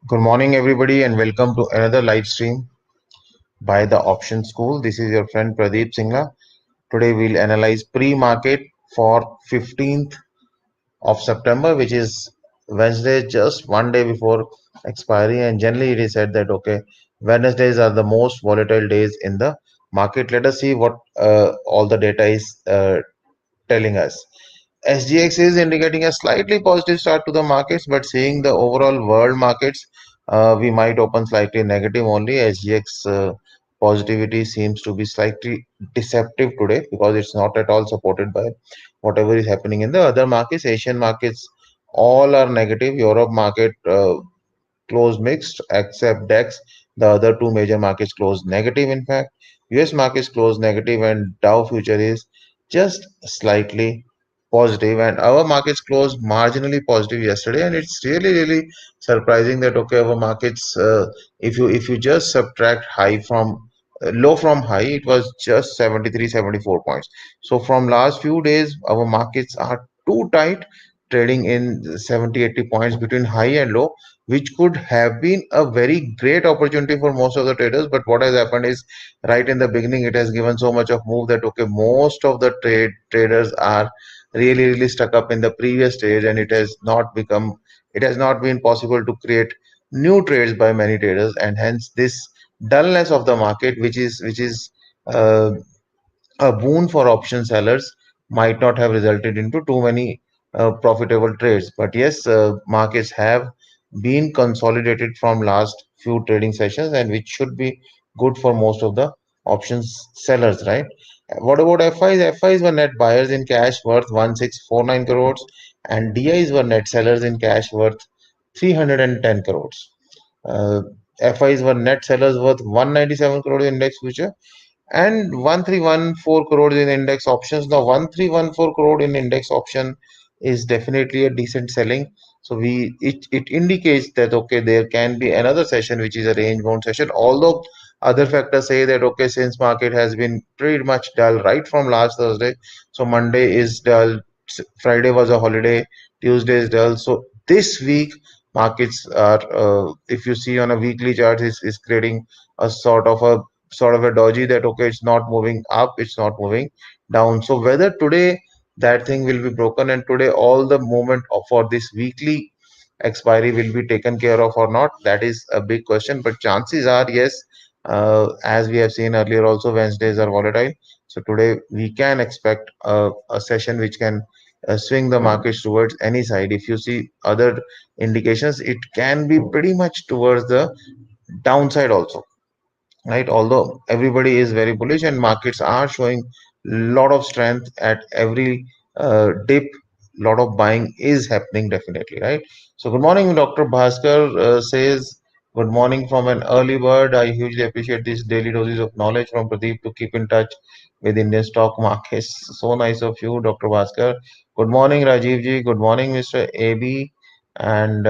Good morning, everybody, and welcome to another live stream by the Option School. This is your friend Pradeep Singla. Today, we'll analyze pre-market for 15th of September, which is Wednesday, just one day before expiry. And generally, it is said that Wednesdays are the most volatile days in the market. Let us see what all the data is telling us. SGX is indicating a slightly positive start to the markets, but seeing the overall world markets, we might open slightly negative only. SGX positivity seems to be slightly deceptive today because it's not at all supported by whatever is happening in the other markets. Asian markets all are negative. Europe market closed mixed except DEX. The other two major markets closed negative. In fact, US markets closed negative and Dow future is just slightly positive, and our markets closed marginally positive yesterday. And it's really surprising that our markets, if you just subtract high from low from high, it was just 73-74 points. So from last few days our markets are too tight, trading in 70-80 points between high and low, which could have been a very great opportunity for most of the traders. But what has happened is, right in the beginning, it has given so much of move that most of the traders are really stuck up in the previous trade, and it has not been possible to create new trades by many traders, and hence this dullness of the market, which is uh, a boon for option sellers, might not have resulted into too many profitable trades. But yes, markets have been consolidated from last few trading sessions, and which should be good for most of the options sellers, right? What about FIs? FIs were net buyers in cash worth 1649 crores, and DIs were net sellers in cash worth 310 crores. Uh, FIs were net sellers worth 197 crores in index future and 1314 crores in index options. Now 1314 crore in index option is definitely a decent selling. So it indicates that there can be another session which is a range bound session, although other factors say that since market has been pretty much dull right from last Thursday, so Monday is dull, Friday was a holiday, Tuesday is dull. So this week markets are, if you see on a weekly chart, is creating a sort of a dodgy that it's not moving up, it's not moving down. So whether today that thing will be broken, and today all the movement for this weekly expiry will be taken care of or not, that is a big question. But chances are yes, as we have seen earlier also, Wednesdays are volatile. So today we can expect a session which can swing the markets towards any side. If you see other indications, it can be pretty much towards the downside also, right? Although everybody is very bullish and markets are showing lot of strength at every dip, lot of buying is happening definitely, right? So good morning, Dr. Bhaskar says good morning from an early bird. I hugely appreciate these daily doses of knowledge from Pradeep to keep in touch with Indian stock markets. So nice of you, Dr. Bhaskar. Good morning, Rajiv ji. Good morning, Mr. AB. And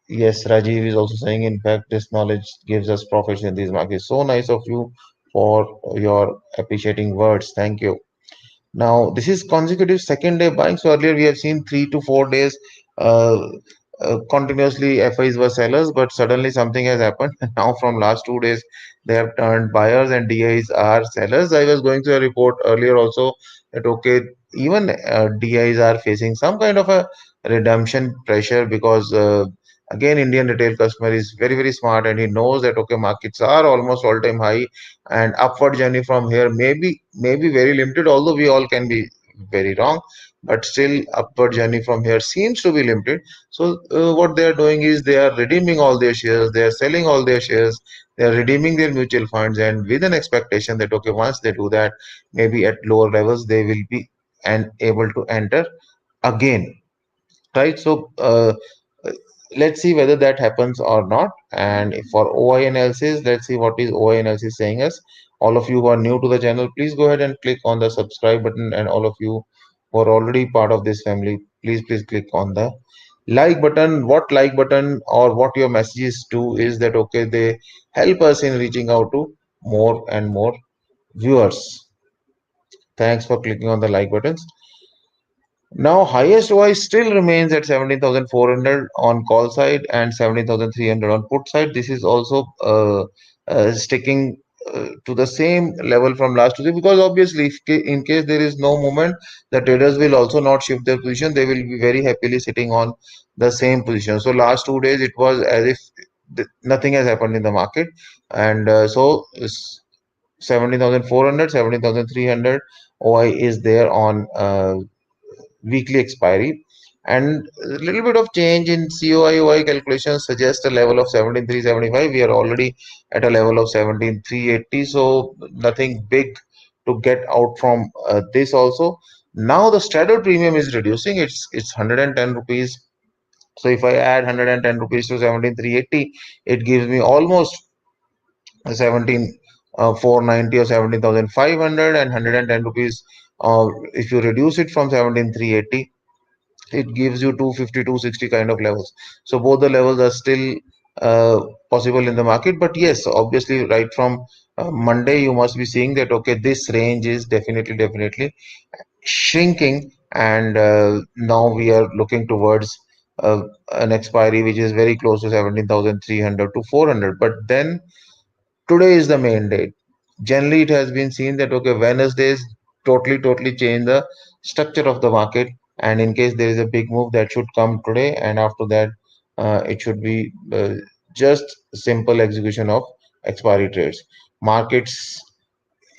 yes, Rajiv is also saying, in fact, this knowledge gives us profits in these markets. So nice of you for your appreciating words. Thank you. Now, this is consecutive second day buying. So earlier we have seen 3 to 4 days uh, continuously FIs were sellers, but suddenly something has happened. Now from last 2 days, they have turned buyers and DIs are sellers. I was going through a report earlier also that even DIs are facing some kind of a redemption pressure because again, Indian retail customer is very smart, and he knows that markets are almost all time high, and upward journey from here may be very limited, although we all can be very wrong, but still upward journey from here seems to be limited. So what they are doing is they are redeeming all their shares, they are selling all their shares, they are redeeming their mutual funds, and with an expectation that once they do that, maybe at lower levels they will be and able to enter again, right? So let's see whether that happens or not. And for OI analysis, let's see what is OI analysis saying us. All of you who are new to the channel, please go ahead and click on the subscribe button, and all of you who are already part of this family, please click on the like button. What like button or what your messages do is that they help us in reaching out to more and more viewers. Thanks for clicking on the like buttons. Now, highest wise still remains at 17,400 on call side and 17,300 on put side. This is also sticking to the same level from last 2 days, because obviously, if in case there is no movement, the traders will also not shift their position. They will be very happily sitting on the same position. So, last 2 days it was as if nothing has happened in the market, and 17,400, 17,300 OI is there on weekly expiry, and a little bit of change in COI calculations suggests a level of 17,375. We are already at a level of 17,380, so nothing big to get out from this also. Now the straddle premium is reducing. It's 110 rupees. So if I add 110 rupees to 17,380, it gives me almost 17 490 or 17,500, and 110 rupees. If you reduce it from 17,380, it gives you 250, 260 kind of levels. So both the levels are still possible in the market. But yes, obviously, right from Monday, you must be seeing that okay, this range is definitely shrinking, and now we are looking towards an expiry which is very close to 17,300 to 400. But then today is the main date. Generally, it has been seen that okay, Wednesdays totally change the structure of the market, and in case there is a big move, that should come today, and after that, it should be just simple execution of expiry trades. Markets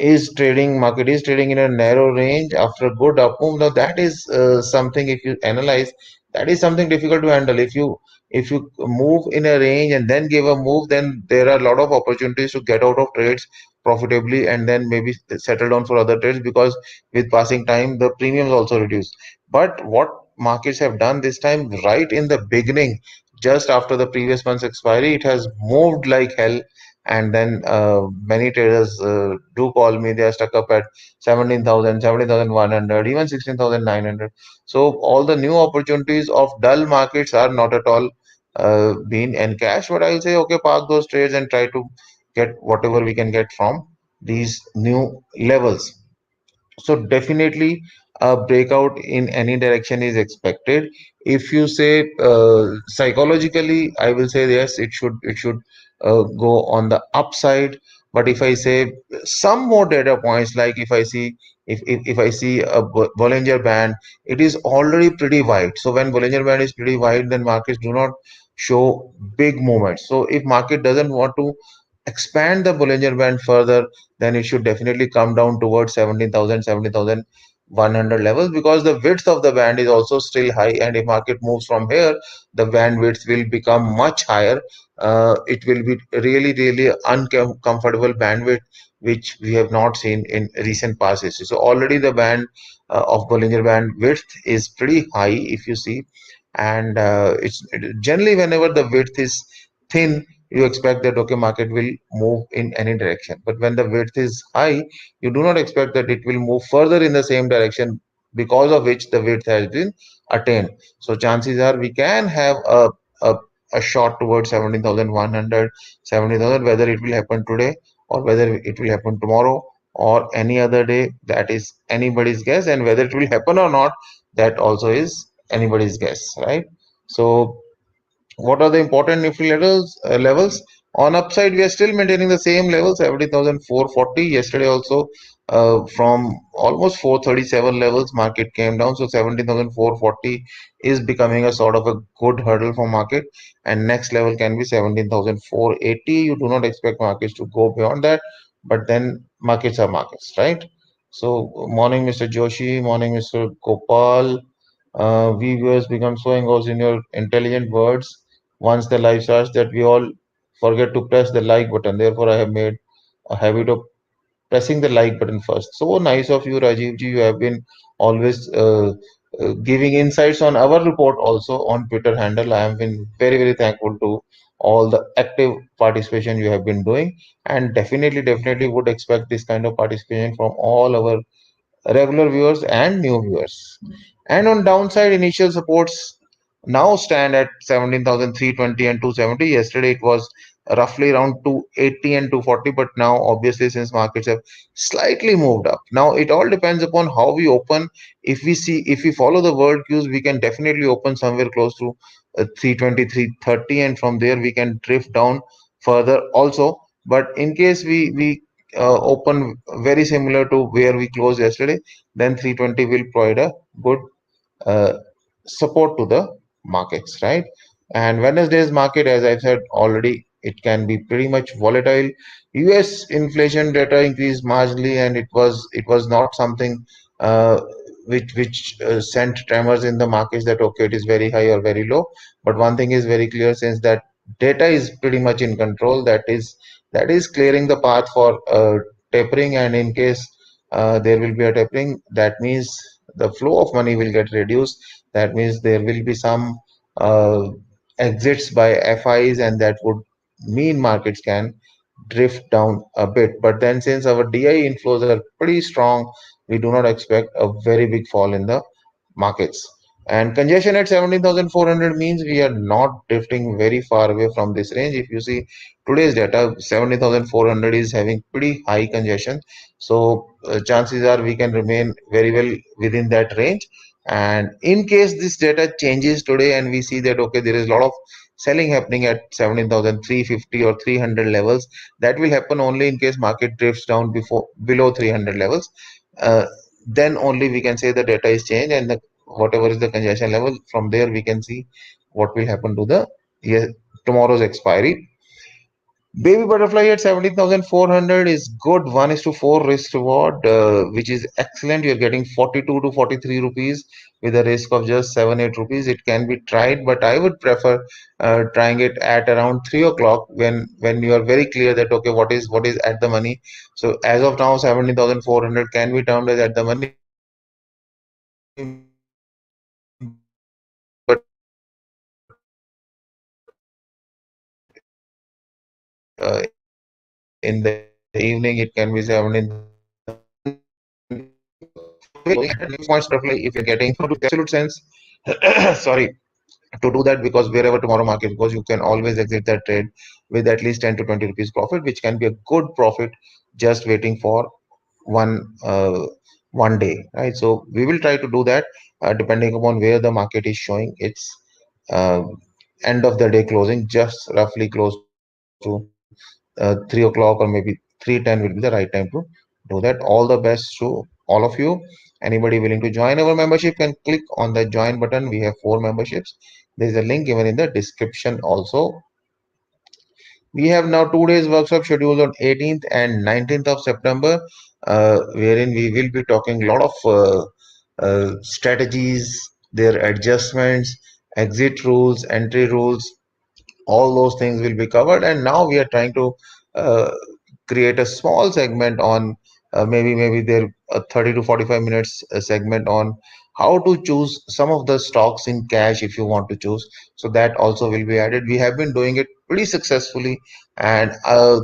market is trading in a narrow range after a good up move. Now that is something, if you analyze, that is something difficult to handle. If you move in a range and then give a move, then there are a lot of opportunities to get out of trades profitably, and then maybe settle down for other trades, because with passing time the premiums also reduce. But what markets have done this time, right in the beginning, just after the previous month's expiry, it has moved like hell. And then many traders do call me. They are stuck up at 17,000, 17,100, even 16,900. So all the new opportunities of dull markets are not at all being encashed. But I'll say okay, park those trades and try to get whatever we can get from these new levels. So definitely a breakout in any direction is expected. If you say psychologically, I will say yes, it should go on the upside. But if I say some more data points, like if I see a Bollinger Band, it is already pretty wide. So when Bollinger Band is pretty wide, then markets do not show big movements. So if market doesn't want to expand the Bollinger Band further, then it should definitely come down towards 17,000, 17,100 levels, because the width of the band is also still high, and if market moves from here, the band width will become much higher. It will be really uncomfortable bandwidth, which we have not seen in recent past history. So already the band of Bollinger Band width is pretty high, if you see. And it's generally, whenever the width is thin, you expect that okay, market will move in any direction. But when the width is high, you do not expect that it will move further in the same direction, because of which the width has been attained. So chances are we can have a, a shot towards 17,100, 17,000. Whether it will happen today or whether it will happen tomorrow or any other day, that is anybody's guess. And whether it will happen or not, that also is anybody's guess, right? So what are the important Nifty levels? On upside, we are still maintaining the same level, 70,440. Yesterday also, from almost 437 levels, market came down. So 17,440 is becoming a sort of a good hurdle for market. And next level can be 17,480. You do not expect markets to go beyond that, but then markets are markets, right? So morning, Mr. Joshi. Morning, Mr. Gopal. We viewers become so engrossed in your intelligent words once the live starts that we all forget to press the like button. Therefore, I have made a habit of pressing the like button first. So nice of you, Rajiv ji. You have been always giving insights on our report also on Twitter handle. I have been very thankful to all the active participation you have been doing, and definitely would expect this kind of participation from all our regular viewers and new viewers. And on downside, initial supports now stand at 17,320 and 270. Yesterday it was roughly around 280 and 240, but now obviously since markets have slightly moved up, now it all depends upon how we open. If we follow the world cues, we can definitely open somewhere close to 320, and from there we can drift down further also. But in case we open very similar to where we closed yesterday, then 320 will provide a good uh, support to the markets, right? And Wednesday's market, as I've said already, it can be pretty much volatile. US inflation data increased marginally, and it was not something uh, which sent tremors in the markets that okay, it is very high or very low. But one thing is very clear, since that data is pretty much in control, that is clearing the path for tapering. And in case there will be a tapering, that means the flow of money will get reduced. That means there will be some uh, exits by FIs, and that would mean markets can drift down a bit. But then, since our DI inflows are pretty strong, we do not expect a very big fall in the markets. And congestion at 17,400 means we are not drifting very far away from this range. If you see today's data, 17,400 is having pretty high congestion. So chances are we can remain very well within that range. And in case this data changes today and we see that okay, there is a lot of selling happening at 17,350 or 300 levels, that will happen only in case market drifts down before below 300 levels. Uh, then only we can say the data is changed, and whatever is the congestion level, from there we can see what will happen to the tomorrow's expiry. Baby butterfly at 17,400 is good. 1:4 risk reward, which is excellent. You're getting 42 to 43 rupees with a risk of just 7 8 rupees. It can be tried, but I would prefer trying it at around 3 o'clock, when you are very clear that okay, what is at the money. So as of now, 17,400 can be termed as at the money, but in the evening it can be 17,000. Points roughly if you're getting absolute sense. Sorry, to do that, because wherever tomorrow market goes, you can always exit that trade with at least 10 to 20 rupees profit, which can be a good profit just waiting for one uh, one day, right? So we will try to do that depending upon where the market is showing its uh, end of the day closing, just roughly close to 3 o'clock or maybe 3:10 will be the right time to do that. All the best to all of you. Anybody willing to join our membership can click on the join button. We have 4 memberships. There is a link given in the description also. We have now 2 days workshop scheduled on 18th and 19th of September, wherein we will be talking a lot of strategies, their adjustments, exit rules, entry rules, all those things will be covered. And now we are trying to uh, create a small segment on maybe there a 30 to 45 minutes segment on how to choose some of the stocks in cash if you want to choose. So that also will be added. We have been doing it pretty successfully, and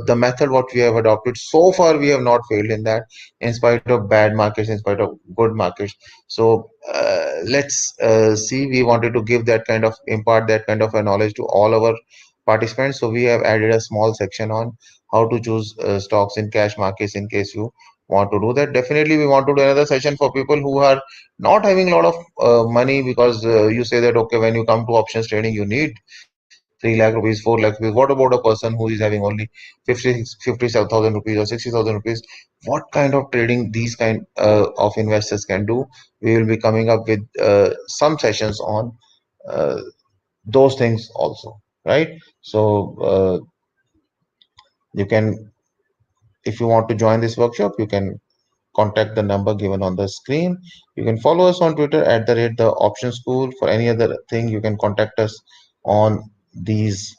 the method what we have adopted so far, we have not failed in that, in spite of bad markets, in spite of good markets. So let's see, we wanted to give that kind of impart that kind of a knowledge to all our participants. So we have added a small section on how to choose stocks in cash markets in case you want to do that. Definitely, we want to do another session for people who are not having a lot of money, because you say that okay, when you come to options trading, you need 3 lakh rupees, 4 lakh rupees. What about a person who is having only 57,000 rupees or 60,000 rupees? What kind of trading these kind of investors can do? We will be coming up with some sessions on uh, those things also, right? So you can, if you want to join this workshop, you can contact the number given on the screen. You can follow us on Twitter at the rate the option school. For any other thing, you can contact us on these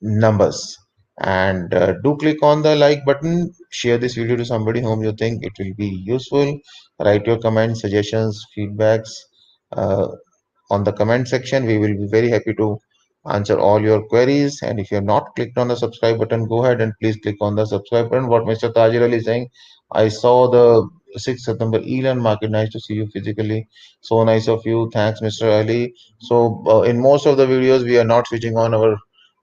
numbers. And do click on the like button, share this video to somebody whom you think it will be useful. Write your comments, suggestions, feedbacks uh, on the comment section. We will be very happy to answer all your queries. And if you're not clicked on the subscribe button, go ahead and please click on the subscribe button. What Mr. Tajir Ali is saying, I saw the 6th September Elon market. Nice to see you physically. So nice of you. Thanks, Mr. Ali. So in most of the videos, we are not switching on our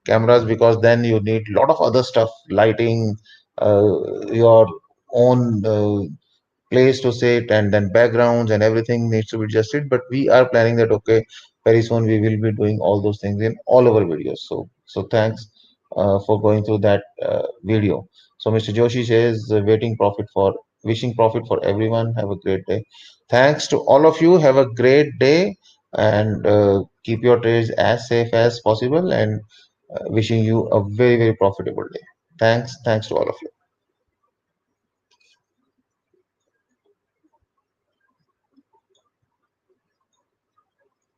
cameras, because then you need a lot of other stuff, lighting, your own place to sit, and then backgrounds and everything needs to be adjusted. But we are planning that, okay, very soon we will be doing all those things in all our videos. So thanks for going through that video. So Mr. Joshi says, wishing profit for everyone. Have a great day. Thanks to all of you. Have a great day, and keep your trades as safe as possible, and wishing you a very, very profitable day. Thanks to all of you.